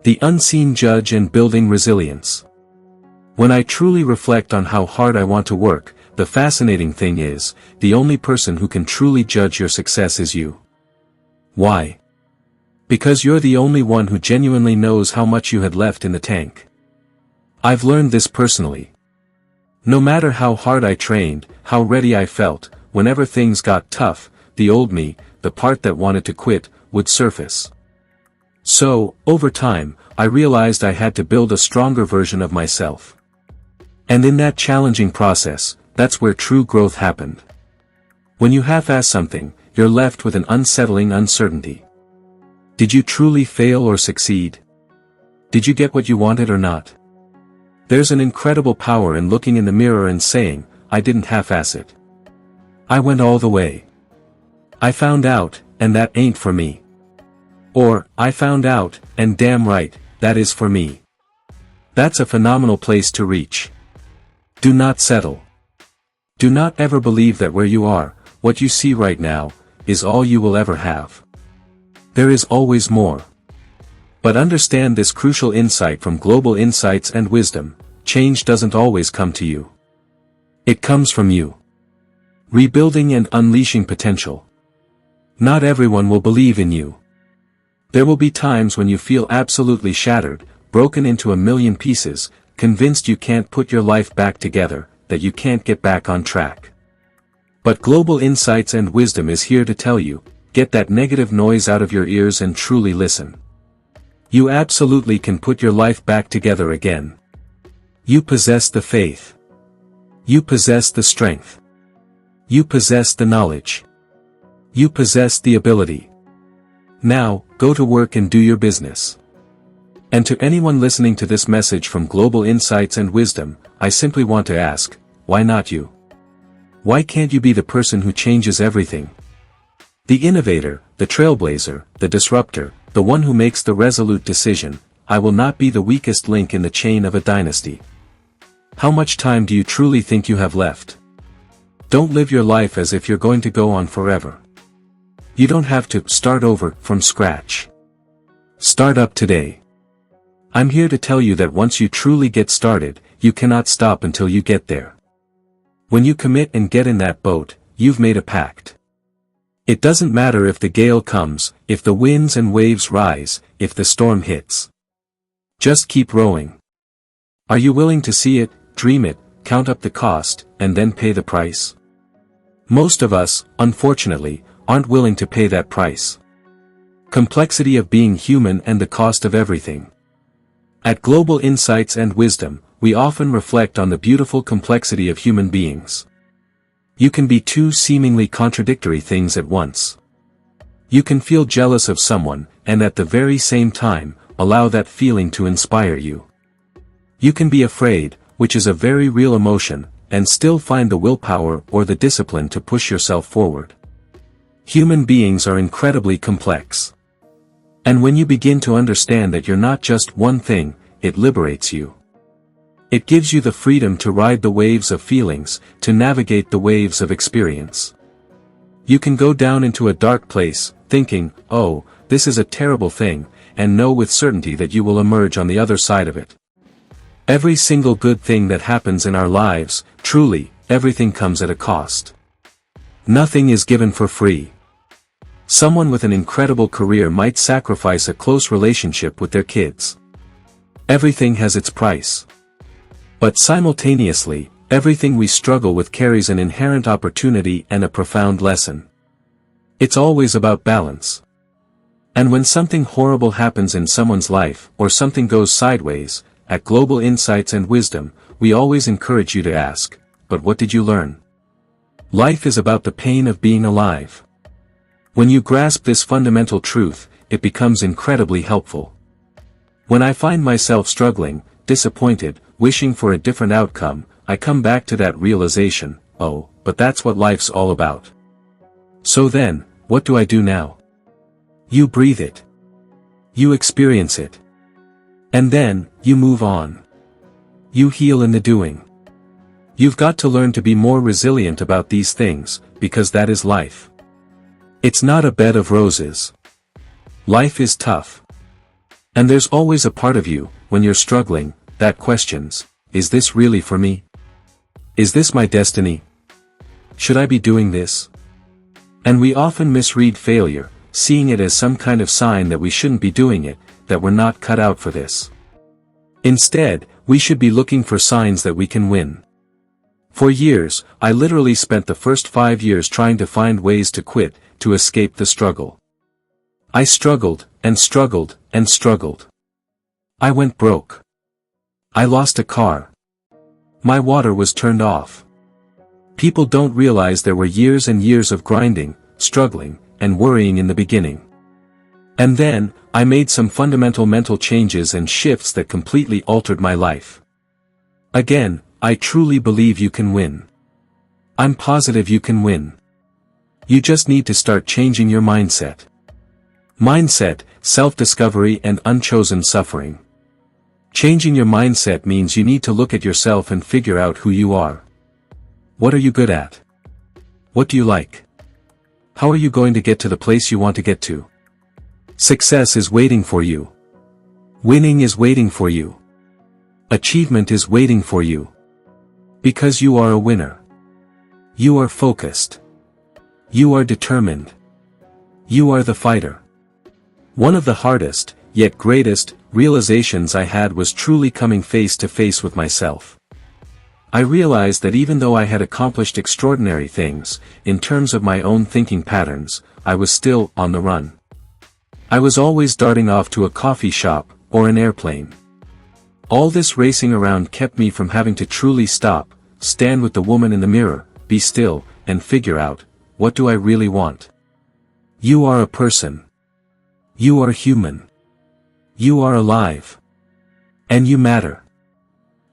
The unseen judge and building resilience. When I truly reflect on how hard I want to work, the fascinating thing is, the only person who can truly judge your success is you. Why? Because you're the only one who genuinely knows how much you had left in the tank. I've learned this personally. No matter how hard I trained, how ready I felt, whenever things got tough, the old me, the part that wanted to quit, would surface. So, over time, I realized I had to build a stronger version of myself. And in that challenging process, that's where true growth happened. When you half-ass something, you're left with an unsettling uncertainty. Did you truly fail or succeed? Did you get what you wanted or not? There's an incredible power in looking in the mirror and saying, I didn't half-ass it. I went all the way. I found out, and that ain't for me. Or, I found out, and damn right, that is for me. That's a phenomenal place to reach. Do not settle. Do not ever believe that where you are, what you see right now, is all you will ever have. There is always more. But understand this crucial insight from Global Insights and Wisdom: change doesn't always come to you. It comes from you. Rebuilding and unleashing potential. Not everyone will believe in you. There will be times when you feel absolutely shattered, broken into a million pieces, convinced you can't put your life back together, that you can't get back on track. But Global Insights and Wisdom is here to tell you, get that negative noise out of your ears and truly listen. You absolutely can put your life back together again. You possess the faith. You possess the strength. You possess the knowledge. You possess the ability. Now, go to work and do your business. And to anyone listening to this message from Global Insights and Wisdom, I simply want to ask, why not you? Why can't you be the person who changes everything? The innovator, the trailblazer, the disruptor, the one who makes the resolute decision. I will not be the weakest link in the chain of a dynasty. How much time do you truly think you have left? Don't live your life as if you're going to go on forever. You don't have to start over from scratch. Start up today. I'm here to tell you that once you truly get started, you cannot stop until you get there. When you commit and get in that boat, you've made a pact. It doesn't matter if the gale comes, if the winds and waves rise, if the storm hits. Just keep rowing. Are you willing to see it, dream it, count up the cost, and then pay the price? Most of us, unfortunately, aren't willing to pay that price. Complexity of being human and the cost of everything. At Global Insights and Wisdom, we often reflect on the beautiful complexity of human beings. You can be two seemingly contradictory things at once. You can feel jealous of someone, and at the very same time, allow that feeling to inspire you. You can be afraid, which is a very real emotion, and still find the willpower or the discipline to push yourself forward. Human beings are incredibly complex. And when you begin to understand that you're not just one thing, it liberates you. It gives you the freedom to ride the waves of feelings, to navigate the waves of experience. You can go down into a dark place, thinking, oh, this is a terrible thing, and know with certainty that you will emerge on the other side of it. Every single good thing that happens in our lives, truly, everything comes at a cost. Nothing is given for free. Someone with an incredible career might sacrifice a close relationship with their kids. Everything has its price. But simultaneously, everything we struggle with carries an inherent opportunity and a profound lesson. It's always about balance. And when something horrible happens in someone's life, or something goes sideways, at Global Insights and Wisdom, we always encourage you to ask, but what did you learn? Life is about the pain of being alive. When you grasp this fundamental truth, it becomes incredibly helpful. When I find myself struggling, disappointed, wishing for a different outcome, I come back to that realization, oh, but that's what life's all about. So then, what do I do now? You breathe it. You experience it. And then, you move on. You heal in the doing. You've got to learn to be more resilient about these things, because that is life. It's not a bed of roses. Life is tough. And there's always a part of you, when you're struggling, that questions, is this really for me? Is this my destiny? Should I be doing this? And we often misread failure, seeing it as some kind of sign that we shouldn't be doing it, that we're not cut out for this. Instead, we should be looking for signs that we can win. For years, I literally spent the first 5 years trying to find ways to quit, to escape the struggle. I struggled, and struggled, and struggled. I went broke. I lost a car. My water was turned off. People don't realize there were years and years of grinding, struggling, and worrying in the beginning. And then, I made some fundamental mental changes and shifts that completely altered my life. Again, I truly believe you can win. I'm positive you can win. You just need to start changing your mindset. Mindset, self-discovery and unchosen suffering. Changing your mindset means you need to look at yourself and figure out who you are. What are you good at? What do you like? How are you going to get to the place you want to get to? Success is waiting for you. Winning is waiting for you. Achievement is waiting for you. Because you are a winner. You are focused. You are determined. You are the fighter. One of the hardest, yet greatest, realizations I had was truly coming face to face with myself. I realized that even though I had accomplished extraordinary things, in terms of my own thinking patterns, I was still on the run. I was always darting off to a coffee shop, or an airplane. All this racing around kept me from having to truly stop, stand with the woman in the mirror, be still, and figure out, what do I really want? You are a person. You are human. You are alive. And you matter.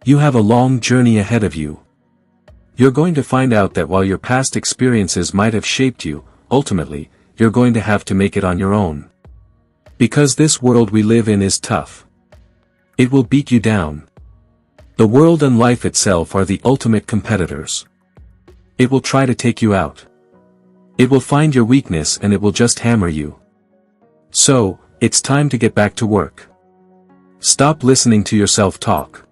You have a long journey ahead of you. You're going to find out that while your past experiences might have shaped you, ultimately, you're going to have to make it on your own. Because this world we live in is tough. It will beat you down. The world and life itself are the ultimate competitors. It will try to take you out. It will find your weakness and it will just hammer you. So, it's time to get back to work. Stop listening to your self-talk.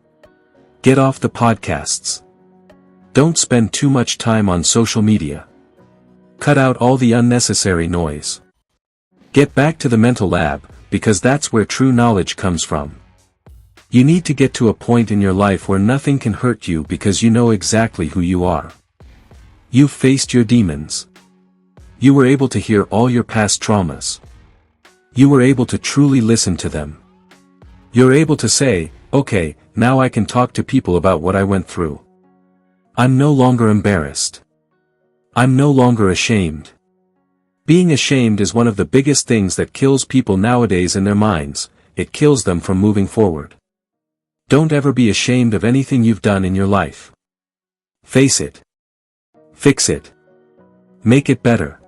Get off the podcasts. Don't spend too much time on social media. Cut out all the unnecessary noise. Get back to the mental lab, because that's where true knowledge comes from. You need to get to a point in your life where nothing can hurt you because you know exactly who you are. You've faced your demons. You were able to hear all your past traumas. You were able to truly listen to them. You're able to say, okay, now I can talk to people about what I went through. I'm no longer embarrassed. I'm no longer ashamed. Being ashamed is one of the biggest things that kills people nowadays in their minds. It kills them from moving forward. Don't ever be ashamed of anything you've done in your life. Face it. Fix it. Make it better.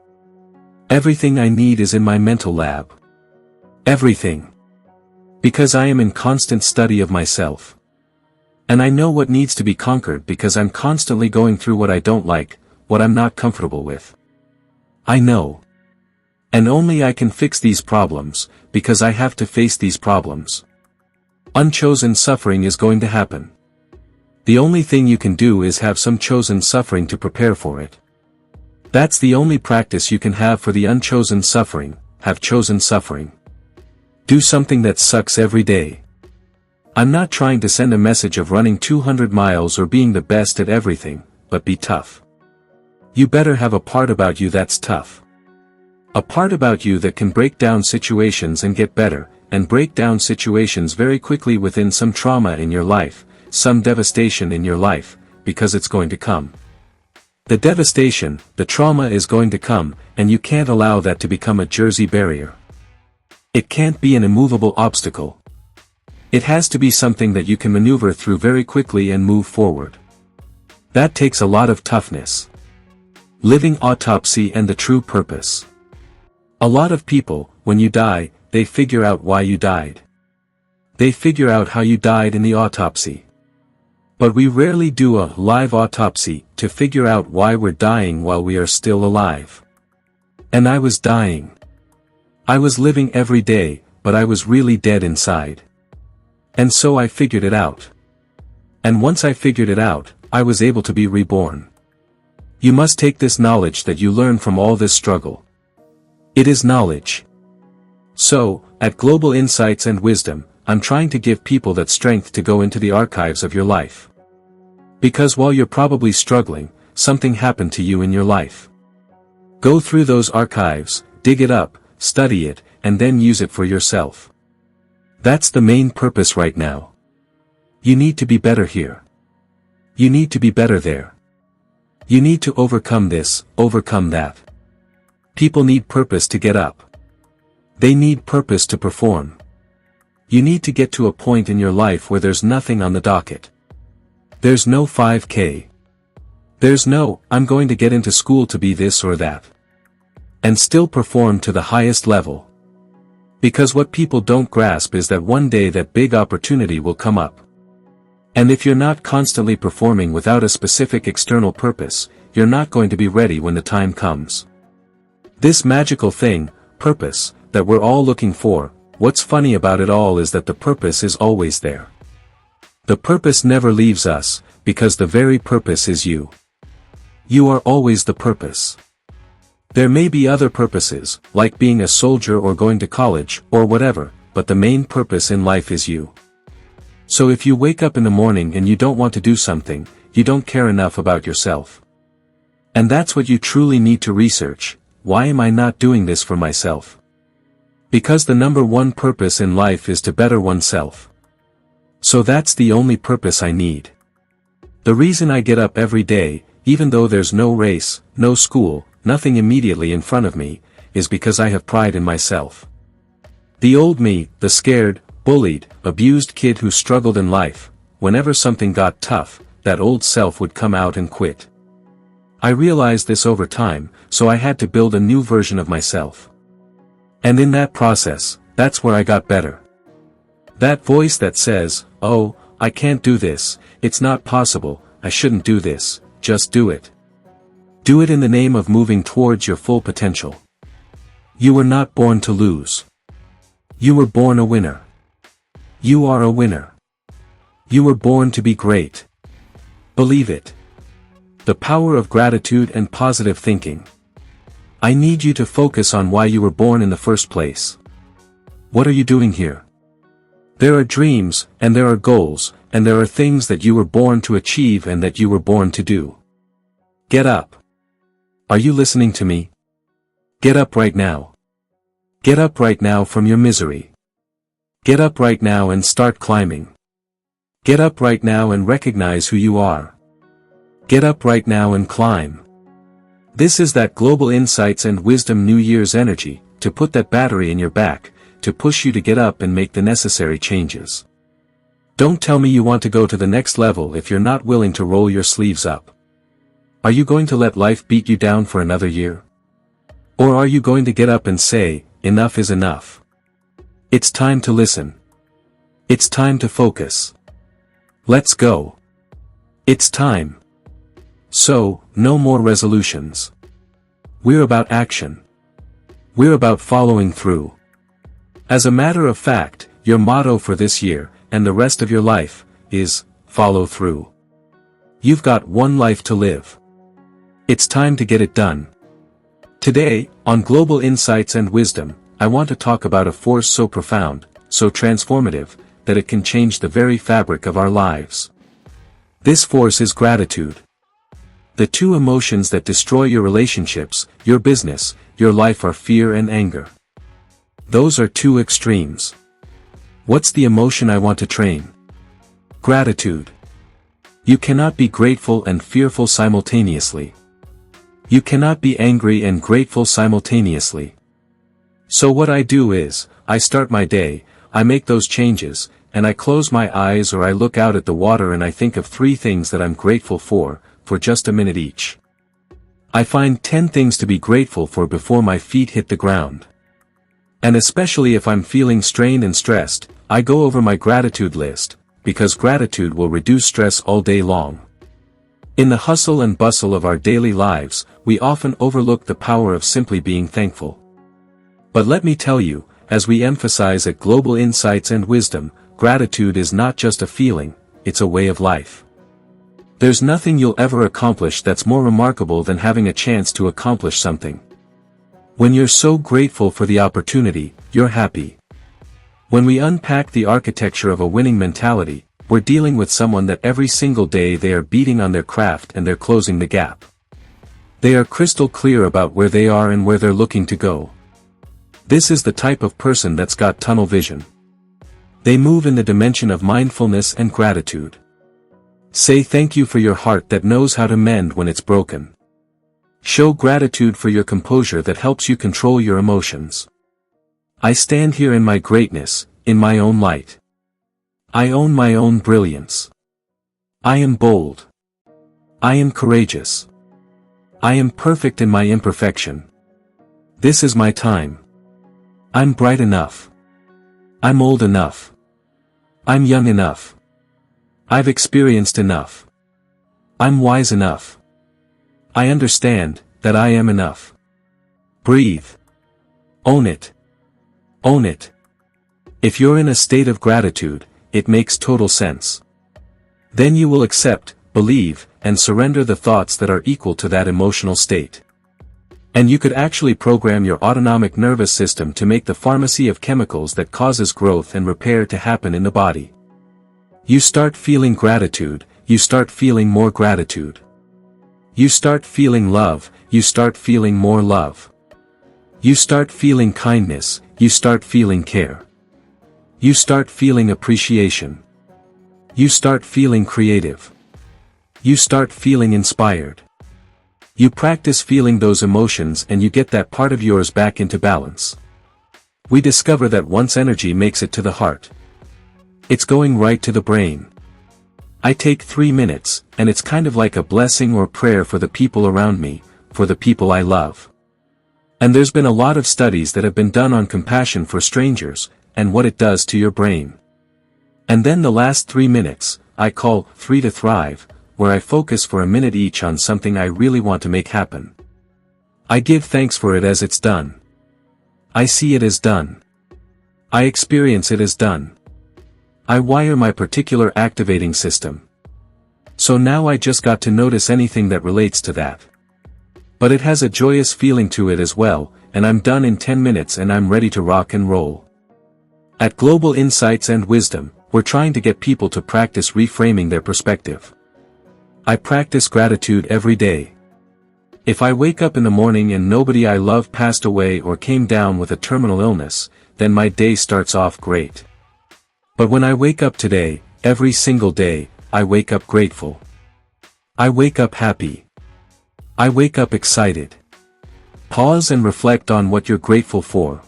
Everything I need is in my mental lab. Everything. Because I am in constant study of myself. And I know what needs to be conquered because I'm constantly going through what I don't like, what I'm not comfortable with. I know. And only I can fix these problems, because I have to face these problems. Unchosen suffering is going to happen. The only thing you can do is have some chosen suffering to prepare for it. That's the only practice you can have for the unchosen suffering, have chosen suffering. Do something that sucks every day. I'm not trying to send a message of running 200 miles or being the best at everything, but be tough. You better have a part about you that's tough. A part about you that can break down situations and get better, and break down situations very quickly within some trauma in your life, some devastation in your life, because it's going to come. The devastation, the trauma is going to come, and you can't allow that to become a Jersey barrier. It can't be an immovable obstacle. It has to be something that you can maneuver through very quickly and move forward. That takes a lot of toughness. Living autopsy and the true purpose. A lot of people, when you die, they figure out why you died. They figure out how you died in the autopsy. But we rarely do a live autopsy to figure out why we're dying while we are still alive. And I was dying. I was living every day, but I was really dead inside. And so I figured it out. And once I figured it out, I was able to be reborn. You must take this knowledge that you learn from all this struggle. It is knowledge. So, at Global Insights and Wisdom, I'm trying to give people that strength to go into the archives of your life. Because while you're probably struggling, something happened to you in your life. Go through those archives, dig it up, study it, and then use it for yourself. That's the main purpose right now. You need to be better here. You need to be better there. You need to overcome this, overcome that. People need purpose to get up. They need purpose to perform. You need to get to a point in your life where there's nothing on the docket. There's no 5K. There's no, I'm going to get into school to be this or that. And still perform to the highest level. Because what people don't grasp is that one day that big opportunity will come up. And if you're not constantly performing without a specific external purpose, you're not going to be ready when the time comes. This magical thing, purpose, that we're all looking for, what's funny about it all is that the purpose is always there. The purpose never leaves us, because the very purpose is you. You are always the purpose. There may be other purposes, like being a soldier or going to college, or whatever, but the main purpose in life is you. So if you wake up in the morning and you don't want to do something, you don't care enough about yourself. And that's what you truly need to research. Why am I not doing this for myself? Because the number one purpose in life is to better oneself. So that's the only purpose I need. The reason I get up every day, even though there's no race, no school, nothing immediately in front of me, is because I have pride in myself. The old me, the scared, bullied, abused kid who struggled in life, whenever something got tough, that old self would come out and quit. I realized this over time, so I had to build a new version of myself. And in that process, that's where I got better. That voice that says, "Oh, I can't do this, it's not possible, I shouldn't do this, just do it." Do it in the name of moving towards your full potential. You were not born to lose. You were born a winner. You are a winner. You were born to be great. Believe it. The power of gratitude and positive thinking. I need you to focus on why you were born in the first place. What are you doing here? There are dreams, and there are goals, and there are things that you were born to achieve and that you were born to do. Get up. Are you listening to me? Get up right now. Get up right now from your misery. Get up right now and start climbing. Get up right now and recognize who you are. Get up right now and climb. This is that Global Insights and Wisdom New Year's energy, to put that battery in your back, to push you to get up and make the necessary changes. Don't tell me you want to go to the next level if you're not willing to roll your sleeves up. Are you going to let life beat you down for another year? Or are you going to get up and say, enough is enough? It's time to listen. It's time to focus. Let's go. It's time. So, no more resolutions. We're about action. We're about following through. As a matter of fact, your motto for this year, and the rest of your life, is, follow through. You've got one life to live. It's time to get it done. Today, on Global Insights and Wisdom, I want to talk about a force so profound, so transformative, that it can change the very fabric of our lives. This force is gratitude. The two emotions that destroy your relationships, your business, your life are fear and anger. Those are two extremes. What's the emotion I want to train? Gratitude. You cannot be grateful and fearful simultaneously. You cannot be angry and grateful simultaneously. So what I do is, I start my day, I make those changes, and I close my eyes or I look out at the water and I think of 3 things that I'm grateful for just a minute each. I find 10 things to be grateful for before my feet hit the ground. And especially if I'm feeling strained and stressed, I go over my gratitude list, because gratitude will reduce stress all day long. In the hustle and bustle of our daily lives, we often overlook the power of simply being thankful. But let me tell you, as we emphasize at Global Insights and Wisdom, gratitude is not just a feeling, it's a way of life. There's nothing you'll ever accomplish that's more remarkable than having a chance to accomplish something. When you're so grateful for the opportunity, you're happy. When we unpack the architecture of a winning mentality, we're dealing with someone that every single day they are beating on their craft and they're closing the gap. They are crystal clear about where they are and where they're looking to go. This is the type of person that's got tunnel vision. They move in the dimension of mindfulness and gratitude. Say thank you for your heart that knows how to mend when it's broken. Show gratitude for your composure that helps you control your emotions. I stand here in my greatness, in my own light. I own my own brilliance. I am bold. I am courageous. I am perfect in my imperfection. This is my time. I'm bright enough. I'm old enough. I'm young enough. I've experienced enough. I'm wise enough. I understand that I am enough. Breathe. Own it. Own it. If you're in a state of gratitude, it makes total sense. Then you will accept, believe, and surrender the thoughts that are equal to that emotional state. And you could actually program your autonomic nervous system to make the pharmacy of chemicals that causes growth and repair to happen in the body. You start feeling gratitude, you start feeling more gratitude. You start feeling love, you start feeling more love. You start feeling kindness, you start feeling care. You start feeling appreciation. You start feeling creative. You start feeling inspired. You practice feeling those emotions and you get that part of yours back into balance. We discover that once energy makes it to the heart, it's going right to the brain. I take 3 minutes, and it's kind of like a blessing or prayer for the people around me, for the people I love. And there's been a lot of studies that have been done on compassion for strangers, and what it does to your brain. And then the last 3 minutes, I call 3 to Thrive, where I focus for a minute each on something I really want to make happen. I give thanks for it as it's done. I see it as done. I experience it as done. I wire my particular activating system. So now I just got to notice anything that relates to that. But it has a joyous feeling to it as well, and I'm done in 10 minutes and I'm ready to rock and roll. At Global Insights and Wisdom, we're trying to get people to practice reframing their perspective. I practice gratitude every day. If I wake up in the morning and nobody I love passed away or came down with a terminal illness, then my day starts off great. But when I wake up today, every single day, I wake up grateful. I wake up happy. I wake up excited. Pause and reflect on what you're grateful for.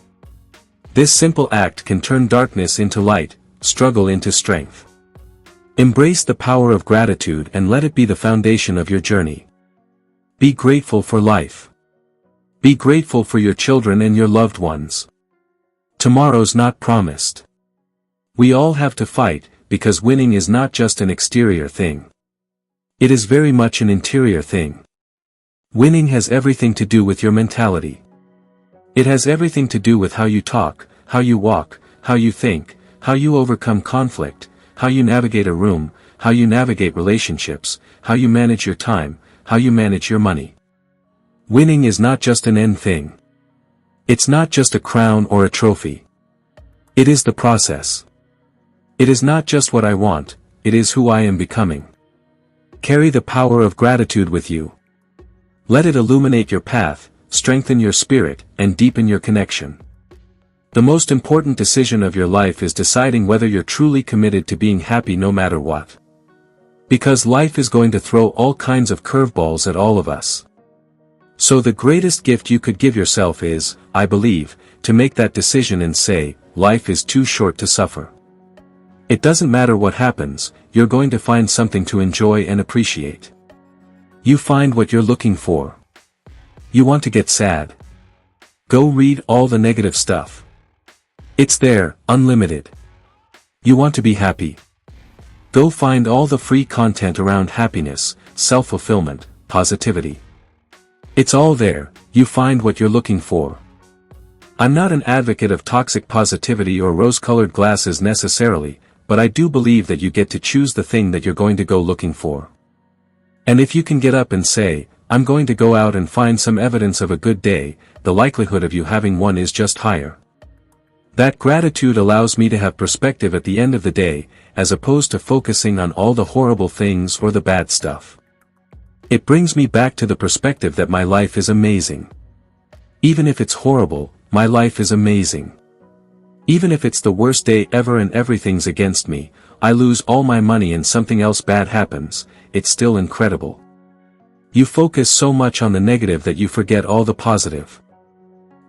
This simple act can turn darkness into light, struggle into strength. Embrace the power of gratitude and let it be the foundation of your journey. Be grateful for life. Be grateful for your children and your loved ones. Tomorrow's not promised. We all have to fight, because winning is not just an exterior thing. It is very much an interior thing. Winning has everything to do with your mentality. It has everything to do with how you talk, how you walk, how you think, how you overcome conflict, how you navigate a room, how you navigate relationships, how you manage your time, how you manage your money. Winning is not just an end thing. It's not just a crown or a trophy. It is the process. It is not just what I want, it is who I am becoming. Carry the power of gratitude with you. Let it illuminate your path, strengthen your spirit, and deepen your connection. The most important decision of your life is deciding whether you're truly committed to being happy no matter what. Because life is going to throw all kinds of curveballs at all of us. So the greatest gift you could give yourself is, I believe, to make that decision and say, life is too short to suffer. It doesn't matter what happens, you're going to find something to enjoy and appreciate. You find what you're looking for. You want to get sad? Go read all the negative stuff. It's there, unlimited. You want to be happy? Go find all the free content around happiness, self-fulfillment, positivity. It's all there, you find what you're looking for. I'm not an advocate of toxic positivity or rose-colored glasses necessarily, but I do believe that you get to choose the thing that you're going to go looking for. And if you can get up and say, I'm going to go out and find some evidence of a good day, the likelihood of you having one is just higher. That gratitude allows me to have perspective at the end of the day, as opposed to focusing on all the horrible things or the bad stuff. It brings me back to the perspective that my life is amazing. Even if it's horrible, my life is amazing. Even if it's the worst day ever and everything's against me, I lose all my money and something else bad happens, it's still incredible. You focus so much on the negative that you forget all the positive.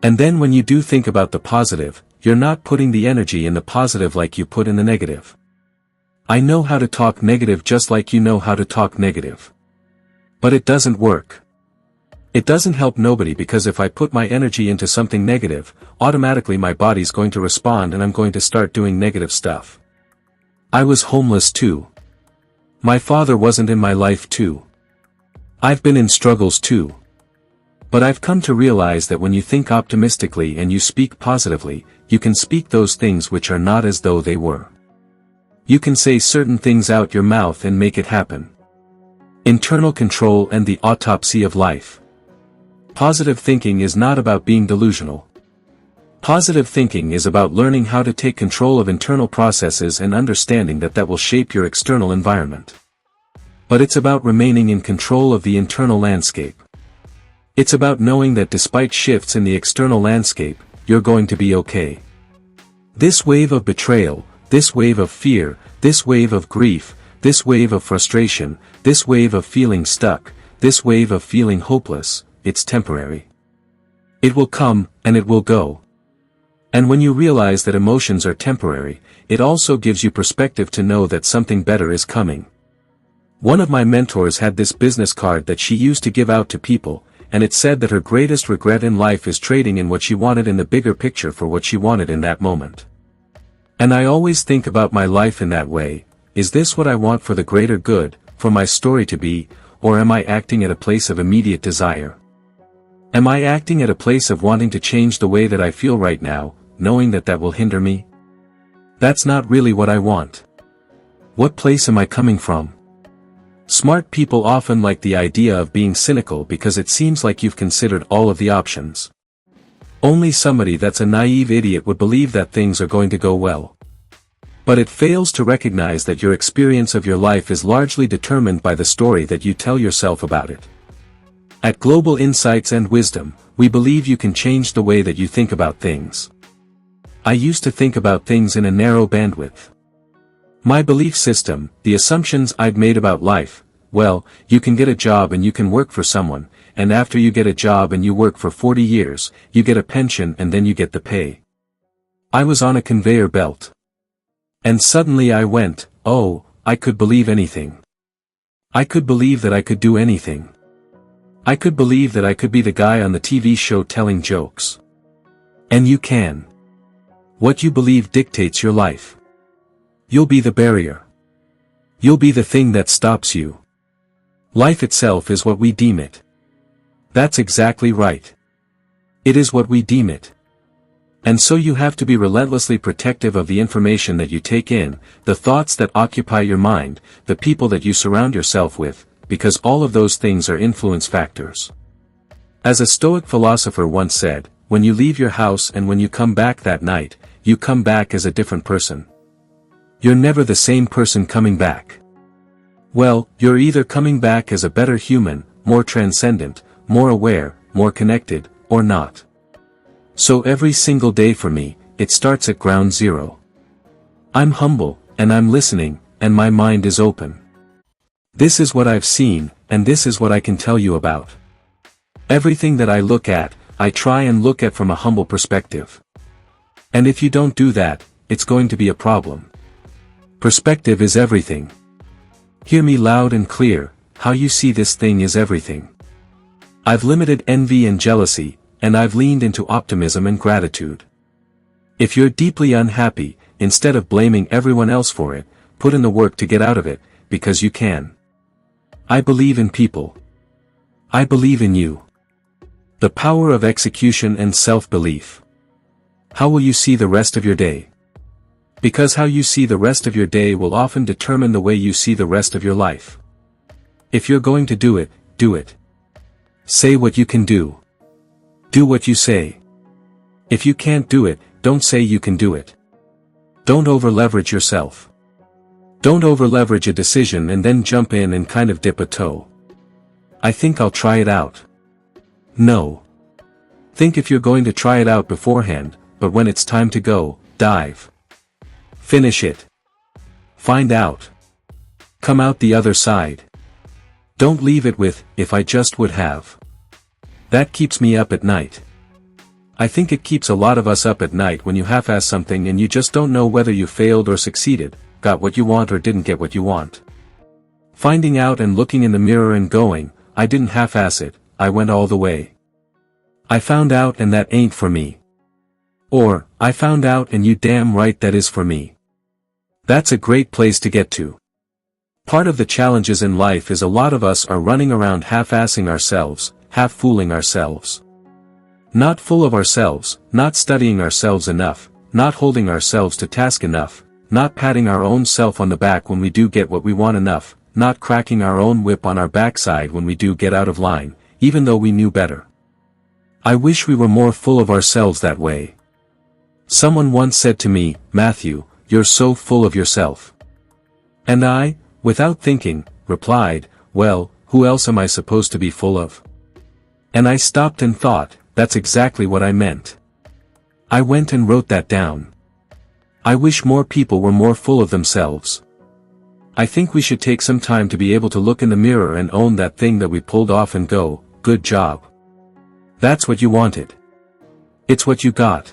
And then when you do think about the positive, you're not putting the energy in the positive like you put in the negative. I know how to talk negative just like you know how to talk negative. But it doesn't work. It doesn't help nobody because if I put my energy into something negative, automatically my body's going to respond and I'm going to start doing negative stuff. I was homeless too. My father wasn't in my life too. I've been in struggles too. But I've come to realize that when you think optimistically and you speak positively, you can speak those things which are not as though they were. You can say certain things out your mouth and make it happen. Internal control and the autopsy of life. Positive thinking is not about being delusional. Positive thinking is about learning how to take control of internal processes and understanding that will shape your external environment. But it's about remaining in control of the internal landscape. It's about knowing that despite shifts in the external landscape, you're going to be okay. This wave of betrayal, this wave of fear, this wave of grief, this wave of frustration, this wave of feeling stuck, this wave of feeling hopeless, it's temporary. It will come, and it will go. And when you realize that emotions are temporary, it also gives you perspective to know that something better is coming. One of my mentors had this business card that she used to give out to people, and it said that her greatest regret in life is trading in what she wanted in the bigger picture for what she wanted in that moment. And I always think about my life in that way, is this what I want for the greater good, for my story to be, or am I acting at a place of immediate desire? Am I acting at a place of wanting to change the way that I feel right now, knowing that will hinder me? That's not really what I want. What place am I coming from? Smart people often like the idea of being cynical because it seems like you've considered all of the options. Only somebody that's a naive idiot would believe that things are going to go well. But it fails to recognize that your experience of your life is largely determined by the story that you tell yourself about it. At Global Insights and Wisdom, we believe you can change the way that you think about things. I used to think about things in a narrow bandwidth. My belief system, the assumptions I'd made about life, well, you can get a job and you can work for someone, and after you get a job and you work for 40 years, you get a pension and then you get the pay. I was on a conveyor belt. And suddenly I went, oh, I could believe anything. I could believe that I could do anything. I could believe that I could be the guy on the TV show telling jokes. And you can. What you believe dictates your life. You'll be the barrier. You'll be the thing that stops you. Life itself is what we deem it. That's exactly right. It is what we deem it. And so you have to be relentlessly protective of the information that you take in, the thoughts that occupy your mind, the people that you surround yourself with, because all of those things are influence factors. As a Stoic philosopher once said, when you leave your house and when you come back that night, you come back as a different person. You're never the same person coming back. Well, you're either coming back as a better human, more transcendent, more aware, more connected, or not. So every single day for me, it starts at ground zero. I'm humble, and I'm listening, and my mind is open. This is what I've seen, and this is what I can tell you about. Everything that I look at, I try and look at from a humble perspective. And if you don't do that, it's going to be a problem. Perspective is everything. Hear me loud and clear, how you see this thing is everything. I've limited envy and jealousy, and I've leaned into optimism and gratitude. If you're deeply unhappy, instead of blaming everyone else for it, put in the work to get out of it, because you can. I believe in people. I believe in you. The power of execution and self-belief. How will you see the rest of your day? Because how you see the rest of your day will often determine the way you see the rest of your life. If you're going to do it, do it. Say what you can do. Do what you say. If you can't do it, don't say you can do it. Don't over-leverage yourself. Don't over-leverage a decision and then jump in and kind of dip a toe. I think I'll try it out. No. Think if you're going to try it out beforehand, but when it's time to go, dive. Finish it. Find out. Come out the other side. Don't leave it with, if I just would have. That keeps me up at night. I think it keeps a lot of us up at night when you half-ass something and you just don't know whether you failed or succeeded, got what you want or didn't get what you want. Finding out and looking in the mirror and going, I didn't half-ass it, I went all the way. I found out and that ain't for me. Or, I found out and you damn right that is for me. That's a great place to get to. Part of the challenges in life is a lot of us are running around half-assing ourselves, half-fooling ourselves. Not full of ourselves, not studying ourselves enough, not holding ourselves to task enough, not patting our own self on the back when we do get what we want enough, not cracking our own whip on our backside when we do get out of line, even though we knew better. I wish we were more full of ourselves that way. Someone once said to me, Matthew, you're so full of yourself. And I, without thinking, replied, well, who else am I supposed to be full of? And I stopped and thought, that's exactly what I meant. I went and wrote that down. I wish more people were more full of themselves. I think we should take some time to be able to look in the mirror and own that thing that we pulled off and go, good job. That's what you wanted. It's what you got.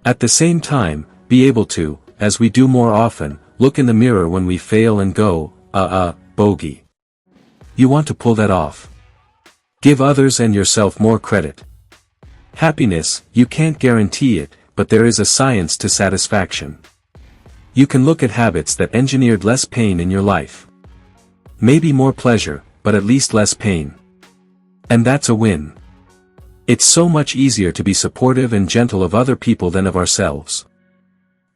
At the same time, be able to, as we do more often, look in the mirror when we fail and go, bogey. You want to pull that off. Give others and yourself more credit. Happiness, you can't guarantee it, but there is a science to satisfaction. You can look at habits that engineered less pain in your life. Maybe more pleasure, but at least less pain. And that's a win. It's so much easier to be supportive and gentle of other people than of ourselves.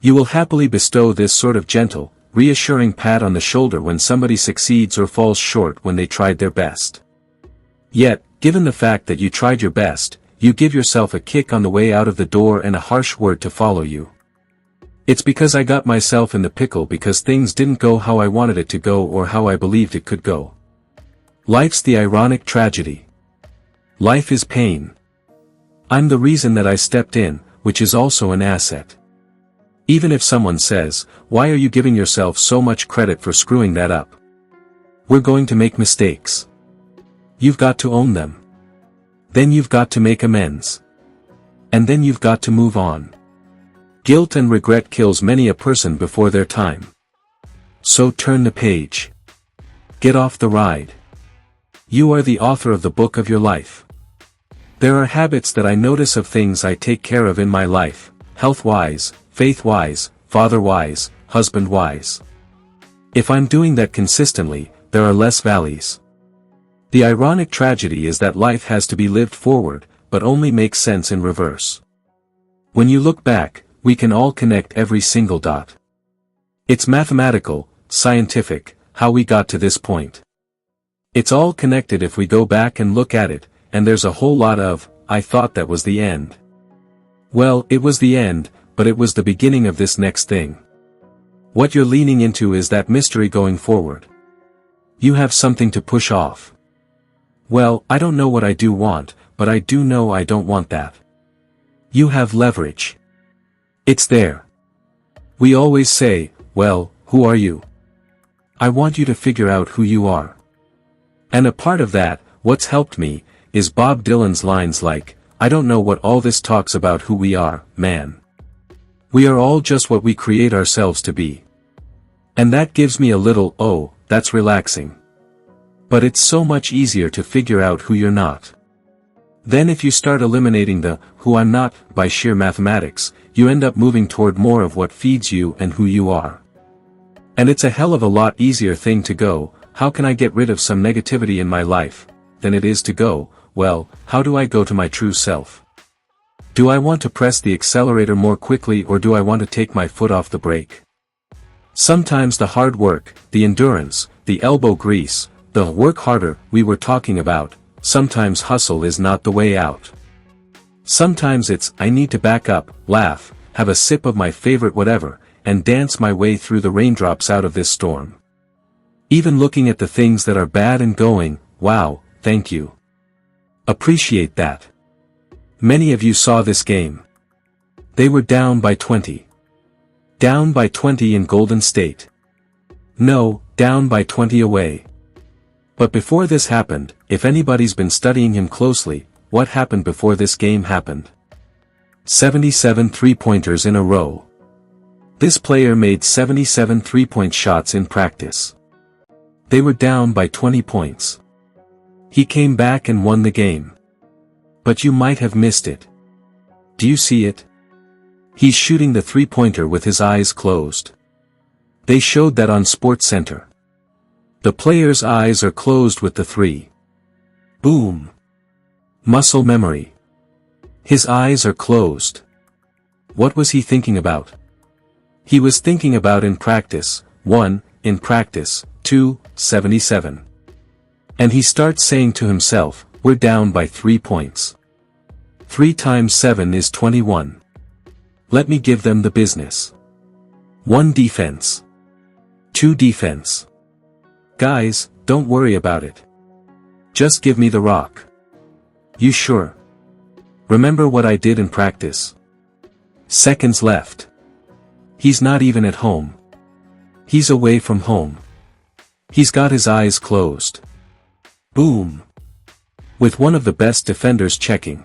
You will happily bestow this sort of gentle, reassuring pat on the shoulder when somebody succeeds or falls short when they tried their best. Yet, given the fact that you tried your best, you give yourself a kick on the way out of the door and a harsh word to follow you. It's because I got myself in the pickle because things didn't go how I wanted it to go or how I believed it could go. Life's the ironic tragedy. Life is pain. I'm the reason that I stepped in, which is also an asset. Even if someone says, why are you giving yourself so much credit for screwing that up? We're going to make mistakes. You've got to own them. Then you've got to make amends. And then you've got to move on. Guilt and regret kills many a person before their time. So turn the page. Get off the ride. You are the author of the book of your life. There are habits that I notice of things I take care of in my life, health-wise, faith-wise, father-wise, husband-wise. If I'm doing that consistently, there are less valleys. The ironic tragedy is that life has to be lived forward, but only makes sense in reverse. When you look back, we can all connect every single dot. It's mathematical, scientific, how we got to this point. It's all connected if we go back and look at it, and there's a whole lot of, I thought that was the end. Well, it was the end, but it was the beginning of this next thing. What you're leaning into is that mystery going forward. You have something to push off. Well, I don't know what I do want, but I do know I don't want that. You have leverage. It's there. We always say, well, who are you? I want you to figure out who you are. And a part of that, what's helped me, is Bob Dylan's lines like, I don't know what all this talks about who we are, man. We are all just what we create ourselves to be. And that gives me a little, oh, that's relaxing. But it's so much easier to figure out who you're not. Then if you start eliminating the, who I'm not, by sheer mathematics, you end up moving toward more of what feeds you and who you are. And it's a hell of a lot easier thing to go, how can I get rid of some negativity in my life, than it is to go, well, how do I go to my true self? Do I want to press the accelerator more quickly or do I want to take my foot off the brake? Sometimes the hard work, the endurance, the elbow grease, the work harder we were talking about, sometimes hustle is not the way out. Sometimes it's, I need to back up, laugh, have a sip of my favorite whatever, and dance my way through the raindrops out of this storm. Even looking at the things that are bad and going, wow, thank you. Appreciate that. Many of you saw this game. They were down by 20. Down by 20 in Golden State. No, down by 20 away. But before this happened, if anybody's been studying him closely, what happened before this game happened? 77 three-pointers in a row. This player made 77 three-point shots in practice. They were down by 20 points. He came back and won the game. But you might have missed it. Do you see it? He's shooting the three-pointer with his eyes closed. They showed that on SportsCenter. The player's eyes are closed with the three. Boom. Muscle memory. His eyes are closed. What was he thinking about? He was thinking about in practice, 1, in practice, 2, 77. And he starts saying to himself, we're down by 3 points. 3 times 7 is 21. Let me give them the business. 1 defense. 2 defense. Guys, don't worry about it. Just give me the rock. You sure? Remember what I did in practice? Seconds left. He's not even at home. He's away from home. He's got his eyes closed. Boom. With one of the best defenders checking.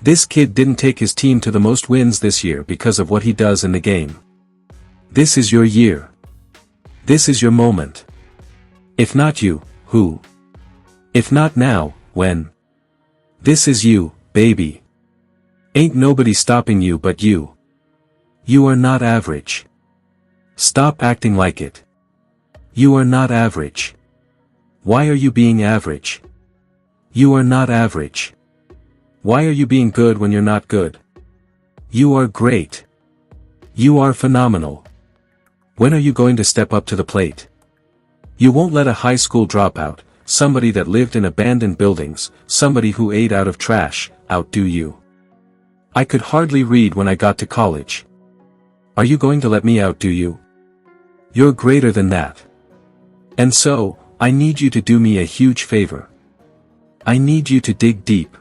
This kid didn't take his team to the most wins this year because of what he does in the game. This is your year. This is your moment. If not you, who? If not now, when? This is you, baby. Ain't nobody stopping you but you. You are not average. Stop acting like it. You are not average. Why are you being average? You are not average. Why are you being good when you're not good? You are great. You are phenomenal. When are you going to step up to the plate? You won't let a high school dropout, somebody that lived in abandoned buildings, somebody who ate out of trash, outdo you. I could hardly read when I got to college. Are you going to let me outdo you? You're greater than that. And so, I need you to do me a huge favor. I need you to dig deep.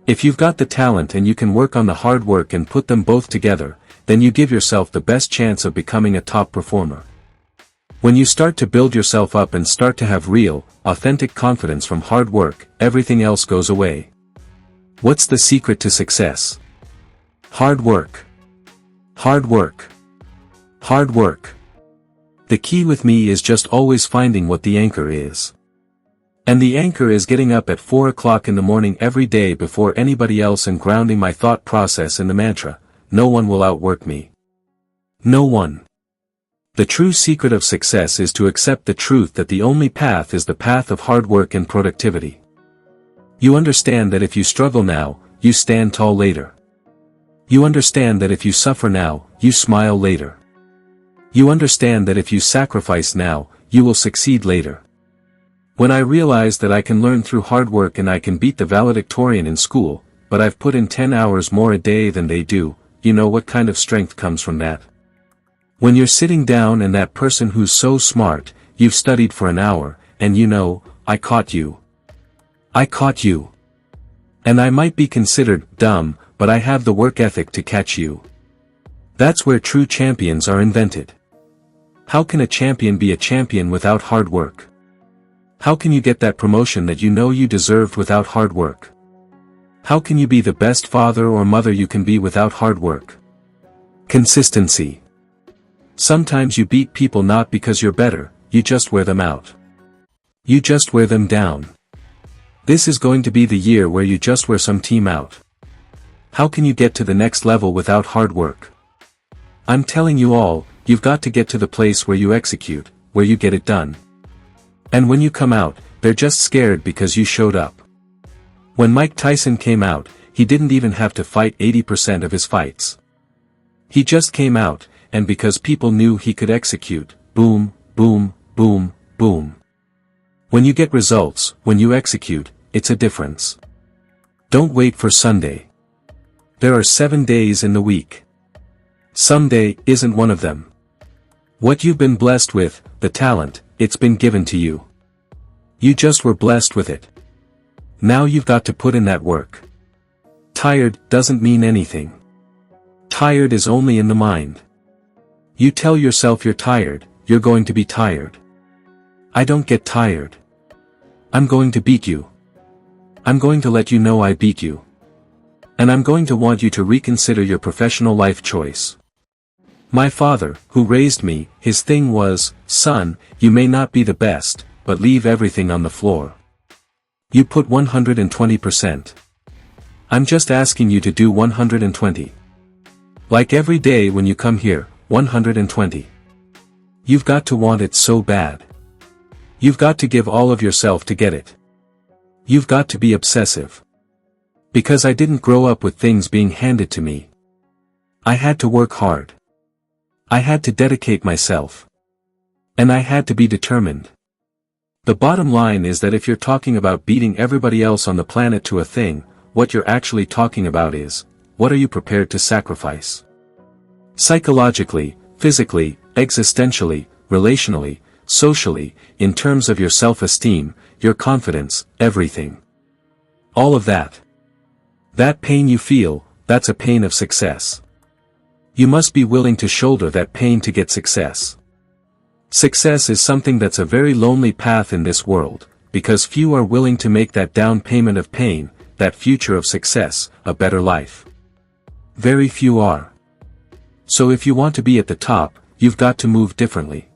If you've got the talent and you can work on the hard work and put them both together, then you give yourself the best chance of becoming a top performer. When you start to build yourself up and start to have real, authentic confidence from hard work, everything else goes away. What's the secret to success? Hard work. Hard work. Hard work. The key with me is just always finding what the anchor is. And the anchor is getting up at 4 o'clock in the morning every day before anybody else and grounding my thought process in the mantra, no one will outwork me. No one. The true secret of success is to accept the truth that the only path is the path of hard work and productivity. You understand that if you struggle now, you stand tall later. You understand that if you suffer now, you smile later. You understand that if you sacrifice now, you will succeed later. When I realized that I can learn through hard work and I can beat the valedictorian in school, but I've put in 10 hours more a day than they do, you know what kind of strength comes from that? When you're sitting down and that person who's so smart, you've studied for an hour, and you know, I caught you. I caught you. And I might be considered dumb, but I have the work ethic to catch you. That's where true champions are invented. How can a champion be a champion without hard work? How can you get that promotion that you know you deserved without hard work? How can you be the best father or mother you can be without hard work? Consistency. Sometimes you beat people not because you're better, you just wear them out. You just wear them down. This is going to be the year where you just wear some team out. How can you get to the next level without hard work? I'm telling you all, you've got to get to the place where you execute, where you get it done. And when you come out, they're just scared because you showed up. When Mike Tyson came out, he didn't even have to fight 80% of his fights. He just came out, and because people knew he could execute, boom, boom, boom, boom. When you get results, when you execute, it's a difference. Don't wait for Sunday. There are 7 days in the week. Someday isn't one of them. What you've been blessed with, the talent, it's been given to you. You just were blessed with it. Now you've got to put in that work. Tired doesn't mean anything. Tired is only in the mind. You tell yourself you're tired, you're going to be tired. I don't get tired. I'm going to beat you. I'm going to let you know I beat you. And I'm going to want you to reconsider your professional life choice. My father, who raised me, his thing was, son, you may not be the best, but leave everything on the floor. You put 120%. I'm just asking you to do 120. Like every day when you come here, 120. You've got to want it so bad. You've got to give all of yourself to get it. You've got to be obsessive. Because I didn't grow up with things being handed to me. I had to work hard. I had to dedicate myself. And I had to be determined. The bottom line is that if you're talking about beating everybody else on the planet to a thing, what you're actually talking about is, what are you prepared to sacrifice? Psychologically, physically, existentially, relationally, socially, in terms of your self-esteem, your confidence, everything. All of that. That pain you feel, that's a pain of success. You must be willing to shoulder that pain to get success. Success is something that's a very lonely path in this world, because few are willing to make that down payment of pain, that future of success, a better life. Very few are. So if you want to be at the top, you've got to move differently.